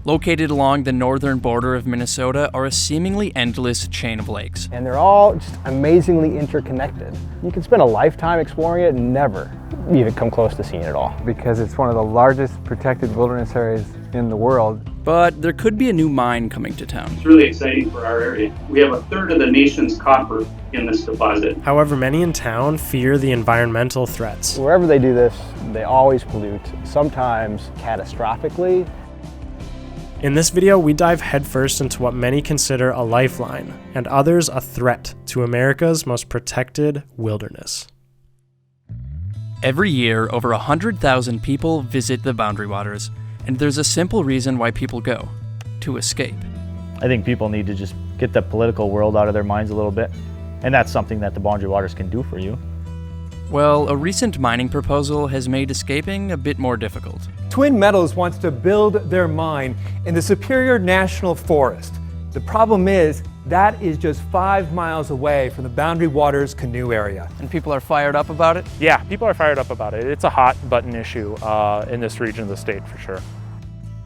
Located along the northern border of Minnesota are a seemingly endless chain of lakes. And they're all just amazingly interconnected. You can spend a lifetime exploring it and never even come close to seeing it all. Because it's one of the largest protected wilderness areas in the world. But there could be a new mine coming to town. It's really exciting for our area. We have a third of the nation's copper in this deposit. However, many in town fear the environmental threats. Wherever they do this, they always pollute, sometimes catastrophically. In this video, we dive headfirst into what many consider a lifeline, and others a threat to America's most protected wilderness. Every year, over 100,000 people visit the Boundary Waters, and there's a simple reason why people go: to escape. I think people need to just get the political world out of their minds a little bit, and that's something that the Boundary Waters can do for you. Well, a recent mining proposal has made escaping a bit more difficult. Twin Metals wants to build their mine in the Superior National Forest. The problem is that is just 5 miles away from the Boundary Waters Canoe area. And people are fired up about it? Yeah, people are fired up about it. It's a hot button issue in this region of the state for sure.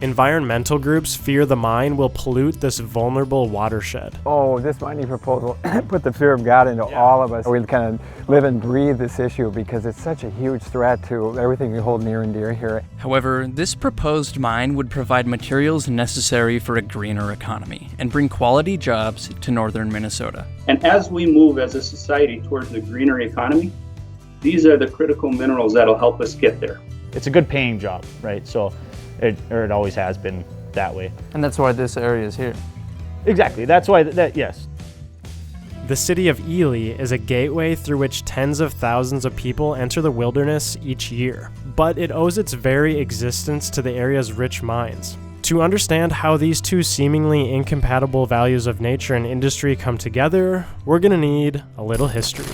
Environmental groups fear the mine will pollute this vulnerable watershed. Oh, this mining proposal put the fear of God into all of us. We kind of live and breathe this issue because it's such a huge threat to everything we hold near and dear here. However, this proposed mine would provide materials necessary for a greener economy and bring quality jobs to northern Minnesota. And as we move as a society towards a greener economy, these are the critical minerals that'll help us get there. It's a good paying job, right? So it always has been that way. And that's why this area is here. Exactly, that's why, yes. The city of Ely is a gateway through which tens of thousands of people enter the wilderness each year, but it owes its very existence to the area's rich mines. To understand how these two seemingly incompatible values of nature and industry come together, we're gonna need a little history.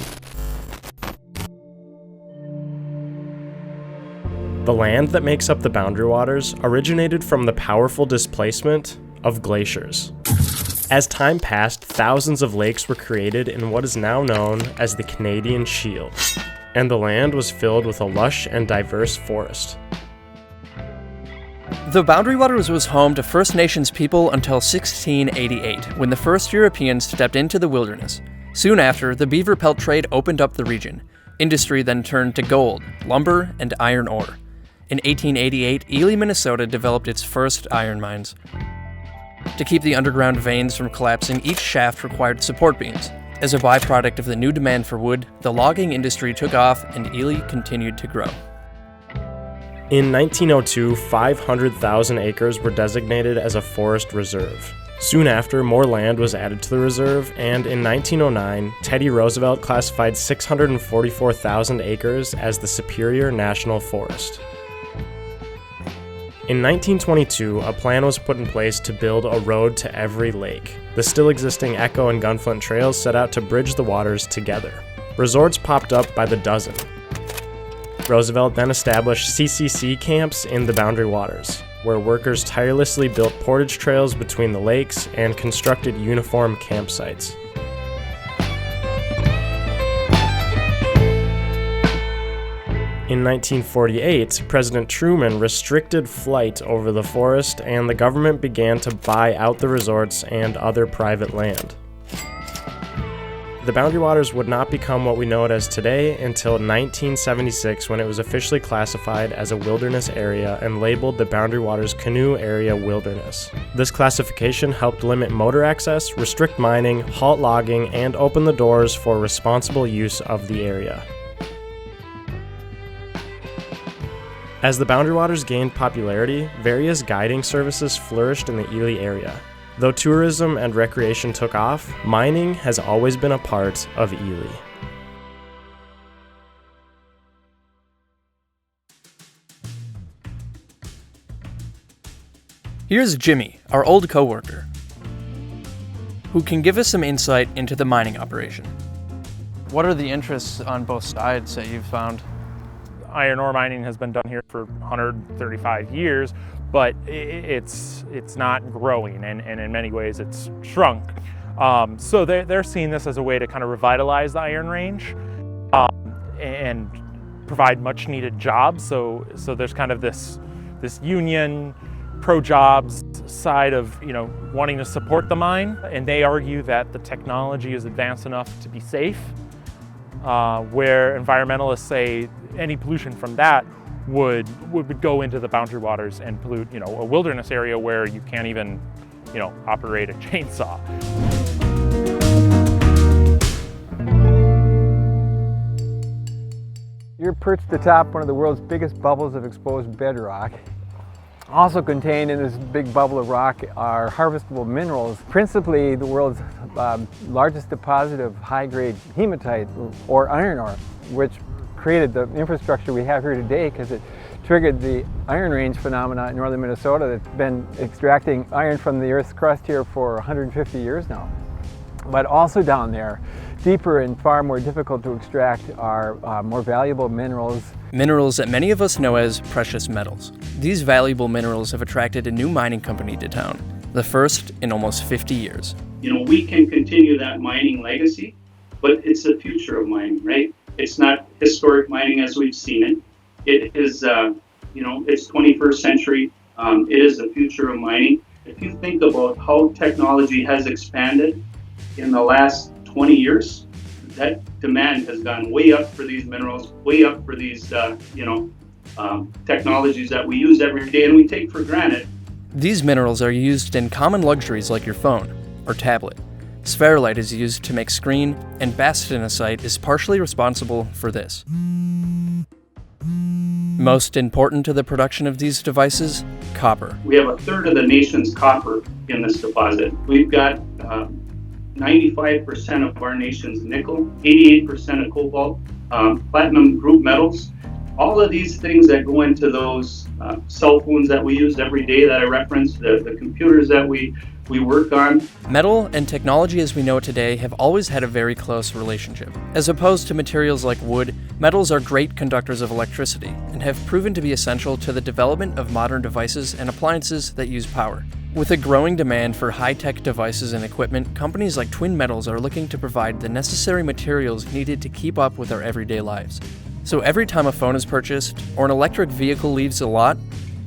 The land that makes up the Boundary Waters originated from the powerful displacement of glaciers. As time passed, thousands of lakes were created in what is now known as the Canadian Shield, and the land was filled with a lush and diverse forest. The Boundary Waters was home to First Nations people until 1688, when the first Europeans stepped into the wilderness. Soon after, the beaver pelt trade opened up the region. Industry then turned to gold, lumber, and iron ore. In 1888, Ely, Minnesota developed its first iron mines. To keep the underground veins from collapsing, each shaft required support beams. As a byproduct of the new demand for wood, the logging industry took off and Ely continued to grow. In 1902, 500,000 acres were designated as a forest reserve. Soon after, more land was added to the reserve, and in 1909, Teddy Roosevelt classified 644,000 acres as the Superior National Forest. In 1922, a plan was put in place to build a road to every lake. The still existing Echo and Gunflint trails set out to bridge the waters together. Resorts popped up by the dozen. Roosevelt then established CCC camps in the Boundary Waters, where workers tirelessly built portage trails between the lakes and constructed uniform campsites. In 1948, President Truman restricted flight over the forest, and the government began to buy out the resorts and other private land. The Boundary Waters would not become what we know it as today until 1976, when it was officially classified as a wilderness area and labeled the Boundary Waters Canoe Area Wilderness. This classification helped limit motor access, restrict mining, halt logging, and open the doors for responsible use of the area. As the Boundary Waters gained popularity, various guiding services flourished in the Ely area. Though tourism and recreation took off, mining has always been a part of Ely. Here's Jimmy, our old coworker, who can give us some insight into the mining operation. What are the interests on both sides that you've found? Iron ore mining has been done here for 135 years, but it's not growing, and in many ways it's shrunk. So they're seeing this as a way to kind of revitalize the Iron Range and provide much needed jobs. So there's kind of this union, pro-jobs side of, wanting to support the mine, and they argue that the technology is advanced enough to be safe, where environmentalists say any pollution from that would go into the boundary waters and pollute, a wilderness area where you can't even, operate a chainsaw. You're perched atop one of the world's biggest bubbles of exposed bedrock. Also contained in this big bubble of rock are harvestable minerals, principally the world's largest deposit of high-grade hematite, or iron ore, which created the infrastructure we have here today because it triggered the Iron Range phenomena in northern Minnesota that's been extracting iron from the Earth's crust here for 150 years now. But also down there, deeper and far more difficult to extract, are more valuable minerals. Minerals that many of us know as precious metals. These valuable minerals have attracted a new mining company to town, the first in almost 50 years. We can continue that mining legacy, but it's the future of mining, right? It's not historic mining as we've seen it. It is, it's 21st century. It is the future of mining. If you think about how technology has expanded in the last 20 years, that demand has gone way up for these minerals, way up for these, technologies that we use every day and we take for granted. These minerals are used in common luxuries like your phone or tablet. Spherolite is used to make screen, and bastenosite is partially responsible for this. Most important to the production of these devices, copper. We have a third of the nation's copper in this deposit. We've got 95% of our nation's nickel, 88% of cobalt, platinum group metals. All of these things that go into those cell phones that we use every day that I referenced, the computers that we work on. Metal and technology as we know it today have always had a very close relationship. As opposed to materials like wood, metals are great conductors of electricity and have proven to be essential to the development of modern devices and appliances that use power. With a growing demand for high-tech devices and equipment, companies like Twin Metals are looking to provide the necessary materials needed to keep up with our everyday lives. So every time a phone is purchased or an electric vehicle leaves the lot,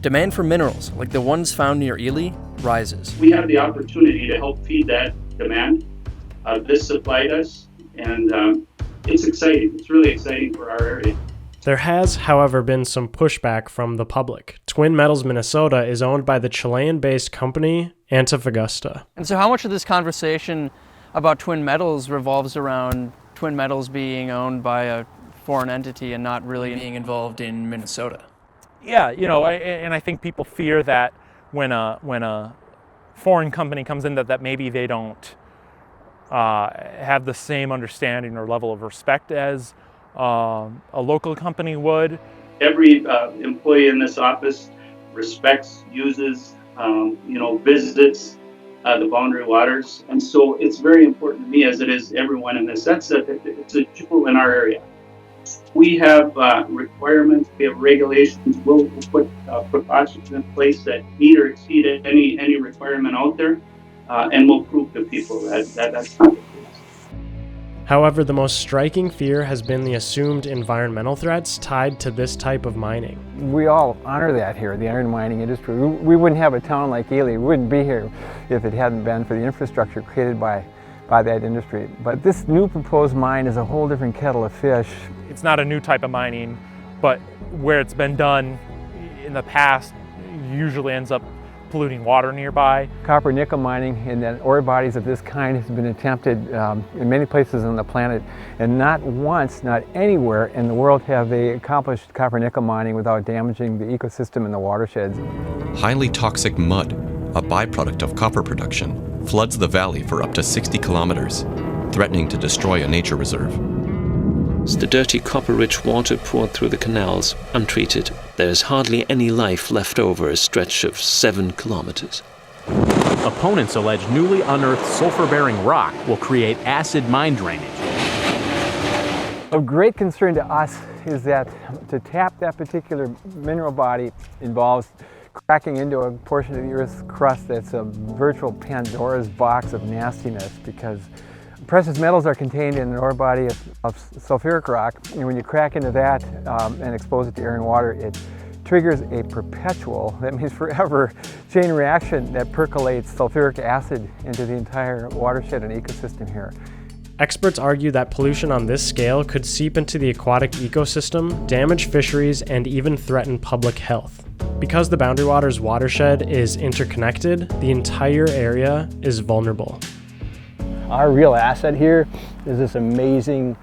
demand for minerals, like the ones found near Ely, rises. We have the opportunity to help feed that demand. This supplied us, and it's exciting. It's really exciting for our area. There has, however, been some pushback from the public. Twin Metals Minnesota is owned by the Chilean-based company Antofagasta. And so how much of this conversation about Twin Metals revolves around Twin Metals being owned by a foreign entity and not really being involved in Minnesota? Yeah, and I think people fear that when a foreign company comes in that maybe they don't have the same understanding or level of respect as a local company would. Every employee in this office respects, uses, visits the boundary waters. And so it's very important to me, as it is everyone in this sense, that it's a jewel in our area. We have requirements, we have regulations, we'll put precautions in place that meet or exceed any requirement out there, and we'll prove to people that that's not the case. However, the most striking fear has been the assumed environmental threats tied to this type of mining. We all honor that here, the iron mining industry. We wouldn't have a town like Ely. We wouldn't be here if it hadn't been for the infrastructure created by that industry. But this new proposed mine is a whole different kettle of fish. It's not a new type of mining, but where it's been done in the past usually ends up polluting water nearby. Copper nickel mining in the ore bodies of this kind has been attempted in many places on the planet, and not once, not anywhere in the world have they accomplished copper nickel mining without damaging the ecosystem in the watersheds. Highly toxic mud, a byproduct of copper production, floods the valley for up to 60 kilometers, threatening to destroy a nature reserve. As the dirty copper-rich water poured through the canals, untreated, there is hardly any life left over a stretch of 7 kilometers. Opponents allege newly unearthed sulfur-bearing rock will create acid mine drainage. Of great concern to us is that to tap that particular mineral body involves cracking into a portion of the Earth's crust that's a virtual Pandora's box of nastiness, because precious metals are contained in an ore body of sulfuric rock, and when you crack into that and expose it to air and water, it triggers a perpetual, that means forever, chain reaction that percolates sulfuric acid into the entire watershed and ecosystem here. Experts argue that pollution on this scale could seep into the aquatic ecosystem, damage fisheries, and even threaten public health. Because the Boundary Waters watershed is interconnected, the entire area is vulnerable. Our real asset here is this amazing,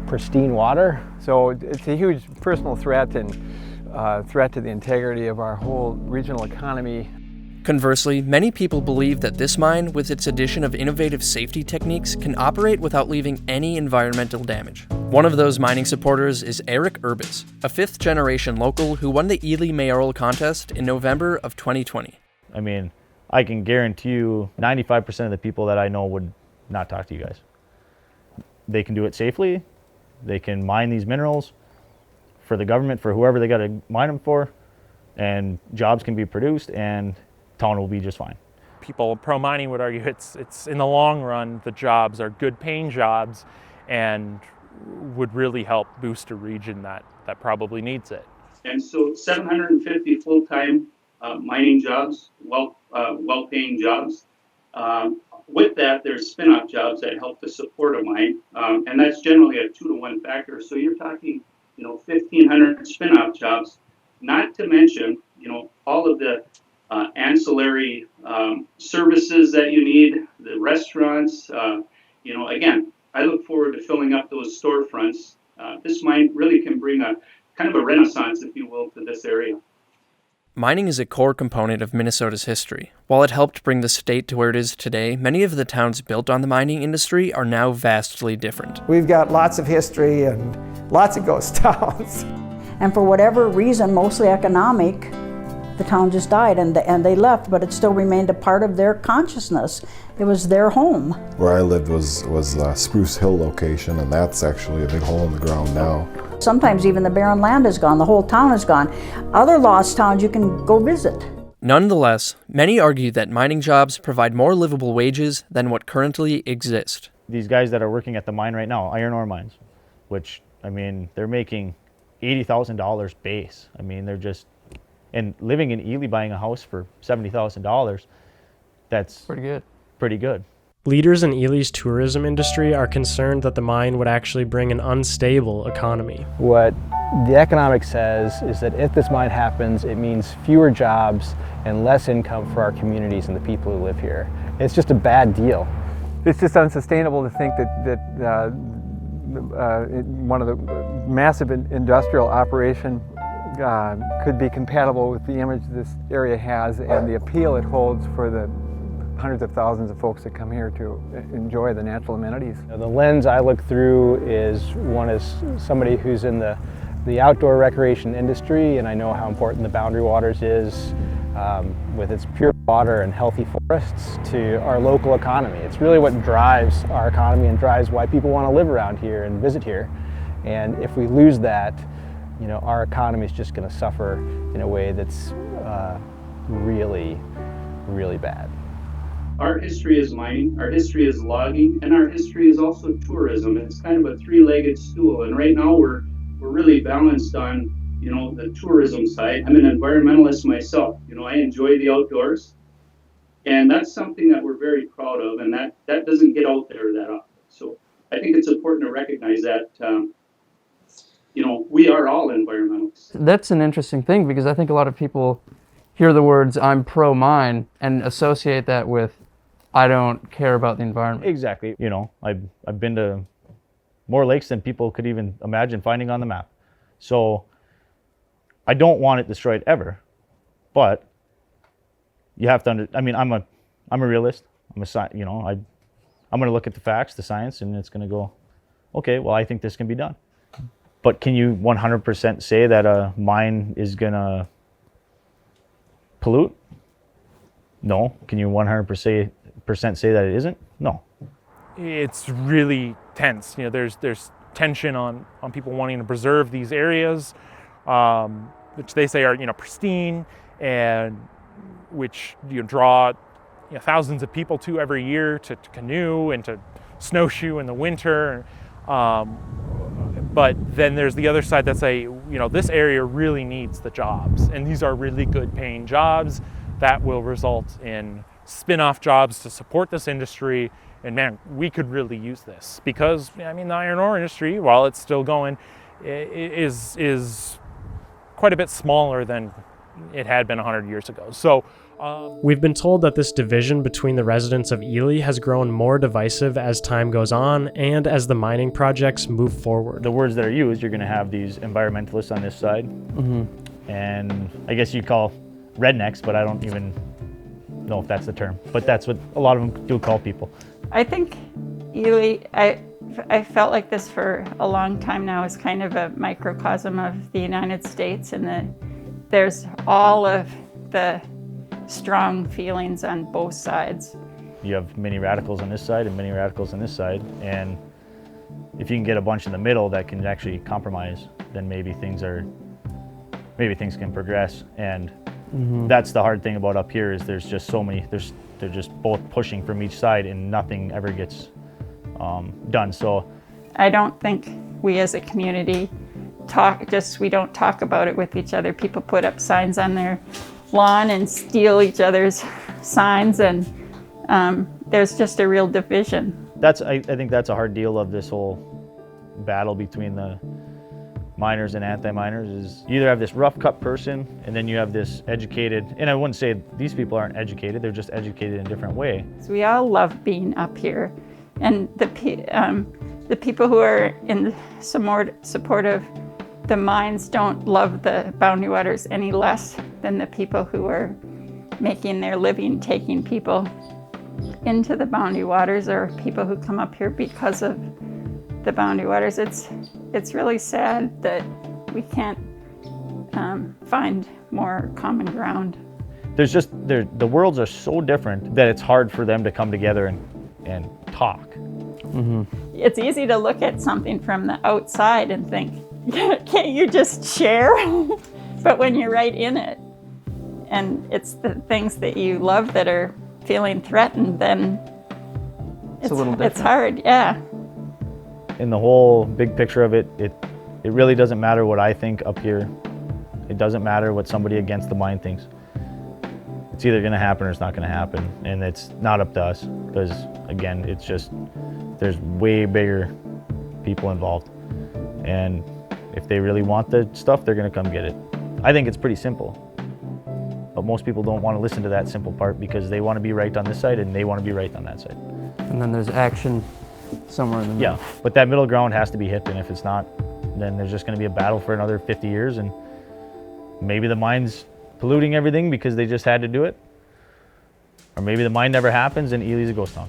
pristine water. So it's a huge personal threat and threat to the integrity of our whole regional economy. Conversely, many people believe that this mine, with its addition of innovative safety techniques, can operate without leaving any environmental damage. One of those mining supporters is Eric Urbis, a fifth-generation local who won the Ely mayoral contest in November of 2020. I mean, I can guarantee you 95% of the people that I know would not talk to you guys. They can do it safely. They can mine these minerals for the government, for whoever they got to mine them for, and jobs can be produced, and town will be just fine. People pro-mining would argue it's in the long run, the jobs are good paying jobs and would really help boost a region that probably needs it. And so 750 full-time mining jobs, well-paying jobs. With that, there's spin-off jobs that help to support a mine, and that's generally a 2-to-1 factor. So you're talking, 1,500 spin-off jobs, not to mention, all of the ancillary services that you need, the restaurants. Again, I look forward to filling up those storefronts. This mine really can bring a kind of a renaissance, if you will, to this area. Mining is a core component of Minnesota's history. While it helped bring the state to where it is today, many of the towns built on the mining industry are now vastly different. We've got lots of history and lots of ghost towns. And for whatever reason, mostly economic, the town just died and they left, but it still remained a part of their consciousness. It was their home. Where I lived was Spruce Hill location, and that's actually a big hole in the ground now. Sometimes even the barren land is gone, the whole town is gone. Other lost towns you can go visit. Nonetheless, many argue that mining jobs provide more livable wages than what currently exist. These guys that are working at the mine right now, iron ore mines, which, they're making $80,000 base. They're just, and living in Ely, buying a house for $70,000, that's pretty good. Leaders in Ely's tourism industry are concerned that the mine would actually bring an unstable economy. What the economics says is that if this mine happens, it means fewer jobs and less income for our communities and the people who live here. It's just a bad deal. It's just unsustainable to think that one of the massive industrial operation could be compatible with the image this area has and the appeal it holds for the hundreds of thousands of folks that come here to enjoy the natural amenities. The lens I look through is one as somebody who's in the outdoor recreation industry, and I know how important the Boundary Waters is with its pure water and healthy forests to our local economy. It's really what drives our economy and drives why people want to live around here and visit here. And if we lose that, our economy is just going to suffer in a way that's really, really bad. Our history is mining, our history is logging, and our history is also tourism. It's kind of a three-legged stool, and right now we're really balanced on, the tourism side. I'm an environmentalist myself. I enjoy the outdoors, and that's something that we're very proud of, and that doesn't get out there that often. So I think it's important to recognize that, we are all environmentalists. That's an interesting thing, because I think a lot of people hear the words "I'm pro-mine" and associate that with I don't care about the environment. Exactly. I've been to more lakes than people could even imagine finding on the map. So I don't want it destroyed ever, but you have to I'm a realist. I'm going to look at the facts, the science, and it's going to go, okay, well, I think this can be done. But can you 100% say that a mine is going to pollute? No. Can you 100% say that it isn't? No. It's really tense. There's tension on people wanting to preserve these areas, which they say are pristine, and which draw thousands of people to every year to canoe and to snowshoe in the winter. But then there's the other side that say, this area really needs the jobs, and these are really good paying jobs that will result in spin-off jobs to support this industry. And man, we could really use this because, the iron ore industry, while it's still going, is quite a bit smaller than it had been 100 years ago. So we've been told that this division between the residents of Ely has grown more divisive as time goes on and as the mining projects move forward. The words that are used, you're going to have these environmentalists on this side, and I guess you call rednecks, but I don't even know if that's the term, but that's what a lot of them do call people. I think Ely, I felt like this for a long time now, is kind of a microcosm of the United States, and that there's all of the strong feelings on both sides. You have many radicals on this side and many radicals on this side, and if you can get a bunch in the middle that can actually compromise, then maybe things can progress. And that's the hard thing about up here is there's just so many, they're just both pushing from each side and nothing ever gets done. So I don't think we as a community we don't talk about it with each other. People put up signs on their lawn and steal each other's signs, and there's just a real division. I think that's a hard deal of this whole battle between the miners and anti-miners is you either have this rough cut person and then you have this educated, and I wouldn't say these people aren't educated, they're just educated in a different way. So we all love being up here, and the people who are in support of the mines don't love the Boundary Waters any less than the people who are making their living taking people into the Boundary Waters, or people who come up here because of the Boundary Waters. It's really sad that we can't find more common ground. The worlds are so different that it's hard for them to come together and talk. It's easy to look at something from the outside and think, can't you just share? But when you're right in it, and it's the things that you love that are feeling threatened, then it's a little different. It's hard, yeah. In the whole big picture of it, it really doesn't matter what I think up here. It doesn't matter what somebody against the mine thinks. It's either going to happen or it's not going to happen, and it's not up to us because, again, it's just there's way bigger people involved, and if they really want the stuff, they're going to come get it. I think it's pretty simple, but most people don't want to listen to that simple part because they want to be right on this side and they want to be right on that side. And then there's action somewhere in the middle. Yeah, but that middle ground has to be hit, and if it's not, then there's just going to be a battle for another 50 years, and maybe the mine's polluting everything because they just had to do it, or maybe the mine never happens and Ely's a ghost town.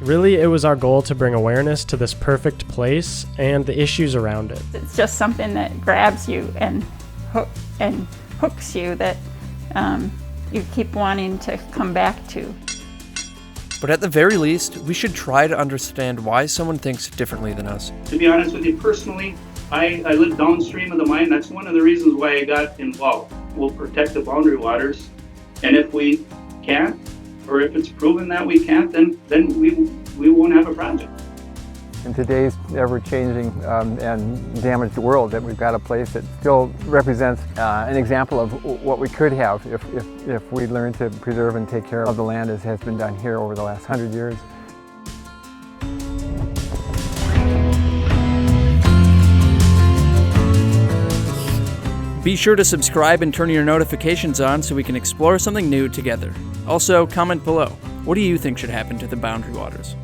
Really, it was our goal to bring awareness to this perfect place and the issues around it. It's just something that grabs you and hooks you that you keep wanting to come back to. But at the very least, we should try to understand why someone thinks differently than us. To be honest with you, personally, I live downstream of the mine. That's one of the reasons why I got involved. We'll protect the Boundary Waters, and if we can't, or if it's proven that we can't, then we won't have a project. In today's ever-changing and damaged world, that we've got a place that still represents an example of what we could have if we learn to preserve and take care of the land as has been done here over the last 100 years. Be sure to subscribe and turn your notifications on so we can explore something new together. Also, comment below. What do you think should happen to the Boundary Waters?